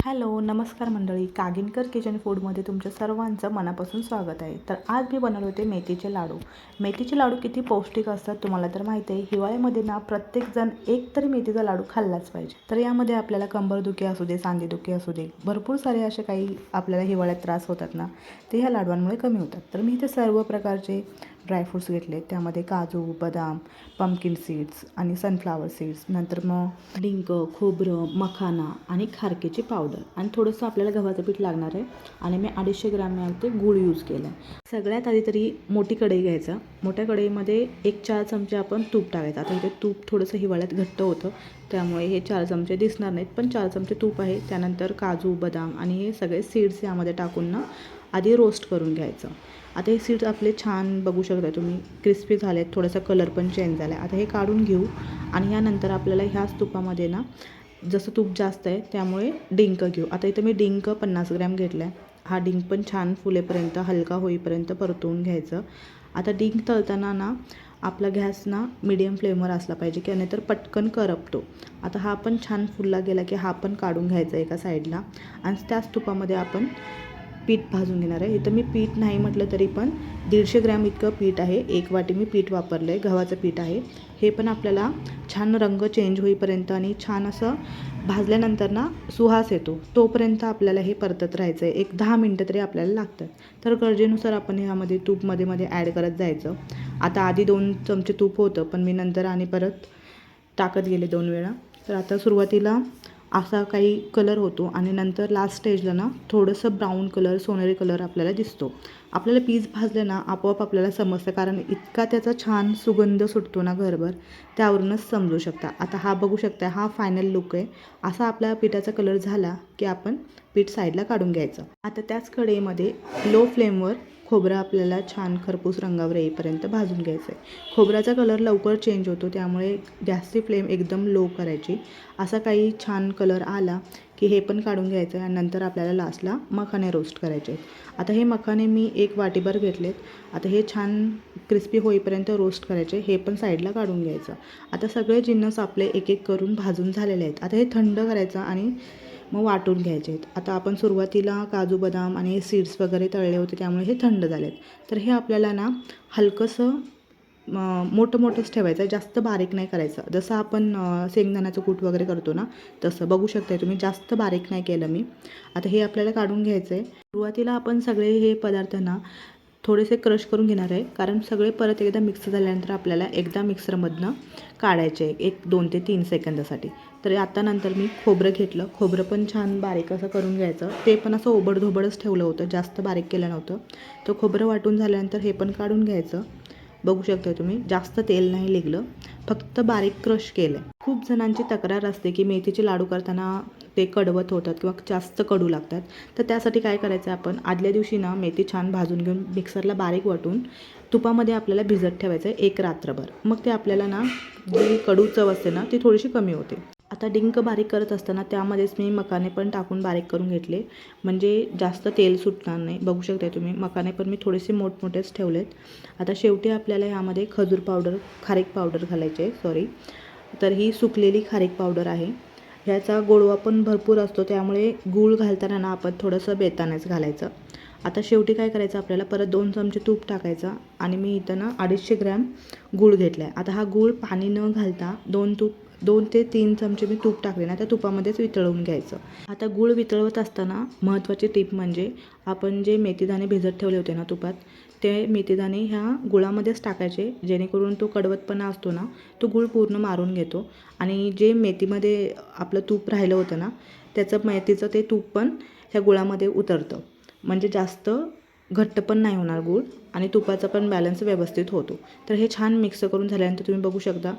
Hello नमस्कार मंडळी, कागिनकर kitchen फूडमध्ये तुमच्या सर्वांचं मनापासून स्वागत आहे. तर आज मी बनवले होते मेथीचे लाडू. मेथीचे लाडू किती पौष्टिक असतात तुम्हाला तर माहिती आहे. हिवाळ्यामध्ये ना प्रत्येकजण एक तरी मेथीचा लाडू खाल्लाच पाहिजे. तर यामध्ये आपल्याला कंबरदुखी असू दे, सांधेदुखी असू दे, भरपूर सारे असे काही आपल्याला हिवाळ्यात त्रास होतात ना, ते ह्या लाडवांमुळे कमी होतात. तर मी इथे सर्व प्रकारचे ड्रायफ्रूट्स घेतले. त्यामध्ये काजू, बदाम, पंपकिन सीड्स आणि सनफ्लावर सीड्स, नंतर मग डिंक, खोबरं, मखाना आणि खारकेची पावडर आणि थोडंसं आपल्याला गव्हाचं पीठ लागणार आहे. आणि मी 250 ग्रॅम ते गूळ यूज केला आहे. सगळ्यात आधी तरी मोठी कढई घ्यायचं. मोठ्या कढईमध्ये 1-4 चमचे आपण तूप टाकायचं. आता इथे तूप थोडंसं हिवाळ्यात घट्ट होतं, त्यामुळे हे 4 चमचे दिसणार नाहीत, पण 4 चमचे तूप आहे. त्यानंतर काजू, बदाम आणि हे सगळे सीड्स यामध्ये टाकून ना आधी रोस्ट करून घ्यायचं. आता हे सीड्स आपले छान बघू शकता तुम्ही क्रिस्पी झाले आहेत, थोडासा कलर पण चेंज झाला आहे. आता हे काढून घेऊ आणि यानंतर आपल्याला ह्याच तुपामध्ये ना, जसं तूप जास्त आहे त्यामुळे डिंक घेऊ. आता इथं मी डिंक 50 ग्रॅम घेतला आहे. हा डिंक पण छान फुलेपर्यंत, हलका होईपर्यंत परतवून घ्यायचं. आता डिंक तळताना ना आपला गॅस ना मीडियम फ्लेमवर असला पाहिजे, की नाहीतर पटकन करपतो. आता हा पण छान फुलला गेला की हा पण काढून घ्यायचा एका साईडला आणि त्याच तुपामध्ये आपण पीठ भाजून घेणार आहे. इथं मी पीठ नाही म्हटलं तरी पण 150 ग्रॅम इतकं पीठ आहे. 1 वाटी मी पीठ वापरलं आहे, गव्हाचं पीठ आहे. हे पण आपल्याला छान रंग चेंज होईपर्यंत आणि छान असं भाजल्यानंतर ना सुवास येतो तोपर्यंत आपल्याला हे परतत राहायचं आहे. 1-10 मिनटं तरी आपल्याला लागतात. तर गरजेनुसार आपण ह्यामध्ये तूप मध्ये ॲड करत जायचं. आता आधी 2 चमचे तूप होतं, पण मी नंतर आणि परत टाकत गेले 2 वेळा. तर आता सुरुवातीला असा काही कलर होतो आणि नंतर लास्ट स्टेजला ना थोडंसं ब्राऊन कलर, सोनेरी कलर आपल्याला दिसतो. आपल्याला पीस भाजले ना आपोआप आपल्याला समजतं, कारण इतका त्याचा छान सुगंध सुटतो ना घरभर, त्यावरूनच समजू शकता. आता हा बघू शकता, हा फायनल लुक आहे. असा आपल्या पिठाचा कलर झाला की आपण पीठ साईडला काढून घ्यायचं. आता त्याच कढईमध्ये लो फ्लेमवर खोबरं आपल्याला छान खरपूस रंगावर येईपर्यंत भाजून घ्यायचं आहे. खोबऱ्याचा कलर लवकर चेंज होतो, त्यामुळे जास्ती फ्लेम एकदम लो करायची. असा काही छान कलर आला की हे पण काढून घ्यायचं आणि नंतर आपल्याला लास्टला मखाने रोस्ट करायचे आहेत. आता हे मखाने मी 1 वाटीभर घेतलेत. आता हे छान क्रिस्पी होईपर्यंत रोस्ट करायचे, हे पण साईडला काढून घ्यायचं. आता सगळे जिन्नस आपले एक एक करून भाजून झालेले आहेत. आता हे थंड करायचं आणि मग वाटून घ्यायचे आहेत. आता आपण सुरुवातीला काजू, बदाम आणि सीड्स वगैरे तळले होते, त्यामुळे हे थंड झालेत. तर हे आपल्याला ना हलकंसं मोठंच ठेवायचं आहे, जास्त बारीक नाही करायचं. जसं आपण शेंगदाण्याचं कूट वगैरे करतो ना, तसं बघू शकता तुम्ही. जास्त बारीक नाही केलं मी. आता हे आपल्याला काढून घ्यायचं आहे. सुरुवातीला आपण सगळे हे पदार्थ ना थोडेसे क्रश करून घेणार आहे, कारण सगळे परत एकदा मिक्स झाल्यानंतर आपल्याला एकदा मिक्सरमधनं काढायचे 2 ते 3 सेकंदासाठी. तर आता नंतर मी खोबरं घेतलं. खोबरं पण छान बारीक असं करून घ्यायचं. ते पण असं ओबडधोबडच ठेवलं होतं, जास्त बारीक केलं नव्हतं. तर खोबरं वाटून झाल्यानंतर हे पण काढून घ्यायचं. बघू शकता तुम्ही, जास्त तेल नाही निघलं, फक्त बारीक क्रश केलं आहे. खूप जणांची तक्रार असते की मेथीचे लाडू करताना ते कडवट होतात किंवा जास्त कडू लागतात. तर त्यासाठी काय करायचं, आपण आदल्या दिवशी ना मेथी छान भाजून घेऊन मिक्सरला बारीक वाटून तुपामध्ये आपल्याला भिजत ठेवायचं आहे 1 रात्रभर. मग ते आपल्याला ना जी कडू चव असते ना ती थोडीशी कमी होते. आता डिंक बारीक करत असताना त्यामध्येच मी मखाने पण टाकून बारीक करून घेतले, म्हणजे जास्त तेल सुटणार नाही. बघू शकता तुम्ही, मखाने पण मी थोडेसे मोठमोठेच ठेवलेत. आता शेवटी आपल्याला ह्यामध्ये खजूर पावडर, खारीक पावडर घालायची आहे, तर ही सुकलेली खारीक पावडर आहे. ह्याचा गोडवा पण भरपूर असतो, त्यामुळे गूळ घालताना ना आपण थोडंसं बेतानच घालायचं. आता शेवटी काय करायचं, आपल्याला परत 2 चमचे तूप टाकायचं आणि मी इथं ना 250 ग्रॅम गूळ घेतला आहे. आता हा गूळ पाणी न घालता 2 ते 3 चमचे मी तूप टाकले ना, त्या तुपामध्येच वितळवून घ्यायचं. आता गूळ वितळवत असताना महत्त्वाची टिप म्हणजे आपण जे मेथीदाणे भिजत ठेवले होते ना तुपात, ते मेथीदाणे ह्या गुळामध्येच टाकायचे, जेणेकरून तो कडवटपणा असतो ना तो गूळ पूर्ण मारून घेतो आणि जे मेथीमध्ये आपलं तूप राहिलं होतं ना, त्याचं मेथीचं ते तूप पण ह्या गुळामध्ये उतरतं. म्हणजे जास्त घट्ट पण नाही होणार गूळ आणि तुपाचा पण बॅलन्स व्यवस्थित होतो. तर हे छान मिक्स करून झाल्यानंतर तुम्ही बघू शकता,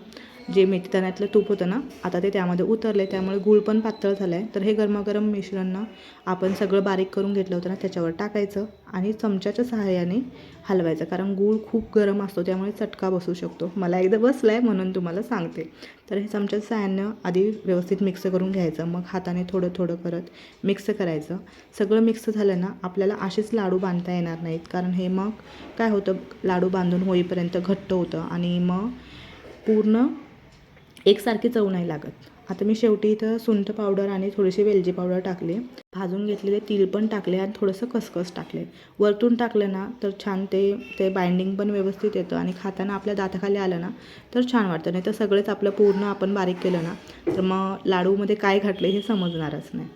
जे मेथीदाण्यातलं तूप होतं ना आता ते त्यामध्ये उतरले, त्यामुळे गूळ पण पातळ झालं आहे. तर हे गरमागरम मिश्रण ना आपण सगळं बारीक करून घेतलं होतं ना त्याच्यावर टाकायचं आणि चमच्याच्या सहाय्याने हलवायचं, कारण गूळ खूप गरम असतो त्यामुळे चटका बसू शकतो. मला एकदा बसला आहे म्हणून तुम्हाला सांगते. तर हे चमच्याच्या सहाय्यानं आधी व्यवस्थित मिक्स करून घ्यायचं, मग हाताने थोडं थोडं करत मिक्स करायचं. सगळं मिक्स झालं ना आपल्याला असेच लाडू बांधता येणार नाहीत, कारण हे मग काय होतं, लाडू बांधून होईपर्यंत घट्ट होतं आणि मग पूर्ण एकसारखी चव नाही लागत. आता मी शेवटी इथं सुंठ पावडर आणि थोडीशी वेलची पावडर टाकली, भाजून घेतलेले तीळ पण टाकले आणि थोडंसं खसखस टाकले. वरतून टाकलं ना तर छान ते बाइंडिंग पण व्यवस्थित येतं आणि खाताना आपल्या दाताखाली आलं ना तर छान वाटतं. नाही तर सगळेच आपलं पूर्ण आपण बारीक केलं ना तर मग लाडूमध्ये काय घातले हे समजणारच नाही.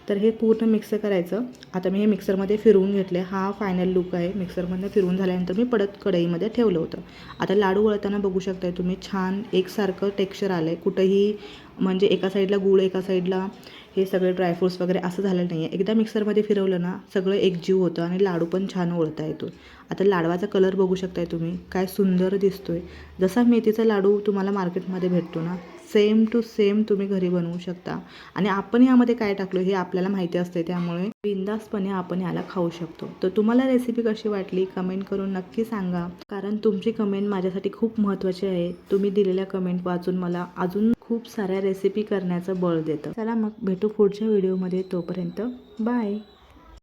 तर हे पूर्ण मिक्स करायचं. आता मी हे मिक्सरमध्ये फिरवून घेतले. हा फायनल लूक आहे. मिक्सरमधनं फिरवून झाल्यानंतर मी परत कढईमध्ये ठेवलं होतं. आता लाडू वळताना बघू शकताय तुम्ही छान एकसारखं टेक्स्चर आलं आहे. कुठंही म्हणजे एका साईडला गूळ, एका साईडला हे सगळे ड्रायफ्रूट्स वगैरे असं झालेलं नाही आहे. एकदा मिक्सरमध्ये फिरवलं ना सगळं एकजीव होतं आणि लाडू पण छान वळता येतो. आता लाडवाचा कलर बघू शकताय तुम्ही काय सुंदर दिसतो आहे. जसा मेथीचा लाडू तुम्हाला मार्केटमध्ये भेटतो ना सेम टू सेम तुम्ही घरी बनवू शकता. आणि आपण यामध्ये काय टाकलो हे आपल्याला माहिती असते, त्यामुळे बिनधास्तपणे आपण याला खाऊ शकतो. तर तुम्हाला रेसिपी कशी वाटली कमेंट करून नक्की सांगा, कारण तुमची कमेंट माझ्यासाठी खूप महत्त्वाची आहे. तुम्ही दिलेल्या कमेंट वाचून मला अजून खूप साऱ्या रेसिपी करण्याचं बळ देतं. चला मग भेटू पुढच्या व्हिडिओमध्ये. तोपर्यंत बाय.